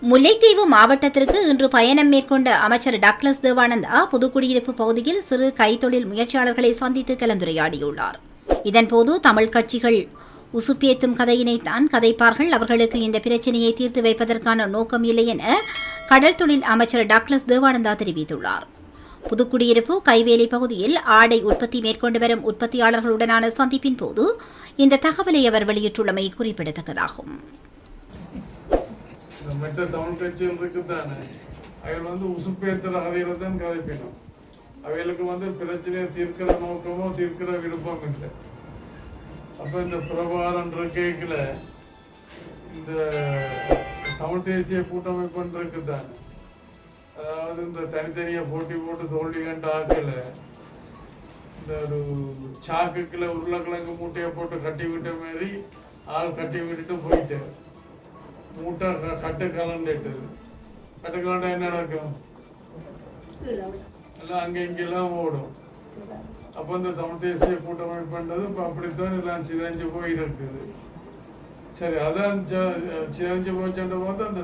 முல்லைத்தீவு மாவட்டத்திற்கு இன்று பயணம் மேற்கொண்ட அமைச்சர் டக்ளஸ் தேவானந்தா புதுக்குடியிருப்பு பகுதியில் சிறு கைத்தொழில் முயற்சியாளர்களை சந்தித்து கலந்துரையாடியுள்ளார். இதன்போது தமிழ் கட்சிகள் உசுப்பேத்தும் கதையினைத்தான் கதைப்பார்கள், அவர்களுக்கு இந்த பிரச்சினையை தீர்த்து வைப்பதற்கான நோக்கம் இல்லை என கடல் தொழில் அமைச்சர் டக்ளஸ் தேவானந்தா தெரிவித்துள்ளார். புதுக்குடியிருப்பு கைவேலி பகுதியில் ஆடை உற்பத்தி மேற்கொண்டு வரும் உற்பத்தியாளர்களுடனான சந்திப்பின் போது இந்த தகவலை அவர் வெளியிட்டுள்ளமை குறிப்பிடத்தக்கதாகும். மற்ற தமிழ் கட்சிகள் இருக்குதானே, அவைகள் உசுப்பேத்துற கதையில தான் கதைப்பினோம். அவைகளுக்கு பிரச்சனையை தீர்க்கிற நோக்கமோ தீர்க்கிற விருப்பம் இல்லை. அப்ப இந்த பிரபாகரன் கேட்கல, இந்த தமிழ் தேசிய கூட்டமைப்பு இருக்குதானே, அதாவது இந்த தனித்தனியா போட்டி போட்டு தோல்வி கண்ட ஆக்கல, இந்த ஒரு சாக்குக்குள்ள உருளைக்கிழங்கு மூட்டையை போட்டு கட்டி விட்ட மாதிரி ஆள் கட்டி விட்டுட்டு போயிட்டு மூட்டை கட்டு கலண்டுட்டுது. கட்டு கலண்டா என்ன நடக்கும்? எல்லாம் அங்கே இங்கெல்லாம் ஓடும். அப்போ இந்த தமிழ் தேசிய கூட்டமைப்புன்றது இப்போ அப்படித்தான் எல்லாம் சிதைஞ்சு போயிருக்குது. சரி, அதான் சிதைஞ்சு போச்சுன்ற போது அந்த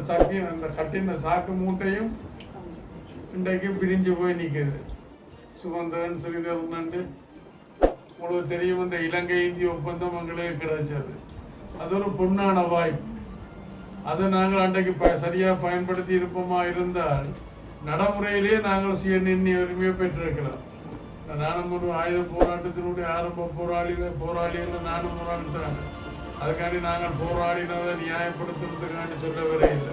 அந்த கட்டின சாக்கு மூட்டையும் இன்றைக்கு பிரிஞ்சு போய் நிற்குது. சுமந்திரன் சிறிதரன் உங்களுக்கு தெரியும், இந்த இலங்கை இந்திய ஒப்பந்தம் எங்களுக்கு கிடைச்சது. அது ஒரு பொன்னான வாய்ப்பு. அதை நாங்கள் அன்றைக்கு சரியாக பயன்படுத்தி இருப்போமா இருந்தால் நடைமுறையிலேயே நாங்கள் சுய நிர்ணய உரிமையை பெற்றிருக்கலாம். நானும் ஒரு ஆயுத போராட்டத்தினுடைய ஆரம்ப போராளிகள் நானும் போராடுறாங்க. அதுக்காண்டி நாங்கள் போராடினதை நியாயப்படுத்துறதுக்காண்டி சொல்ல வரையில்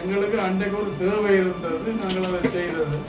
எங்களுக்கு அன்றைக்கு ஒரு தேவை இருந்தது, நாங்கள் அதை செய்தது.